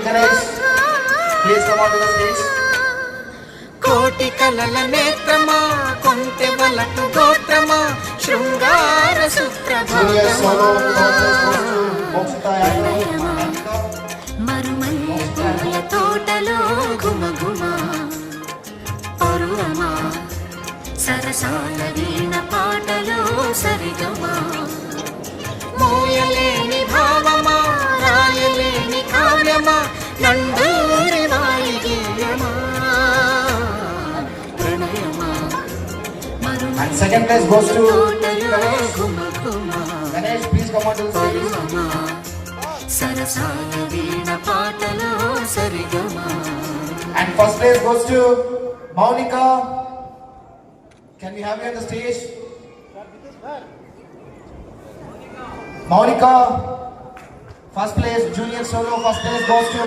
Ganesh, please come on to the stage. కోటి కలల నేత్రమా కొంటె వలటు గోత్రమా శృంగార సుప్రభాతమా మరుమల్ల తోటలో ఘుమఘుమ పరువమా సరసాల వీణ పాటలో సరిగమా మోయలేని భావమా రాయలేని కావ్యమా Nanduri వాయిగేయమా And second place goes to Ganesh. Ganesh, please come on to the stage. And first place goes to Maunika. Can we have you on the stage? Maunika, first place, junior solo, first place goes to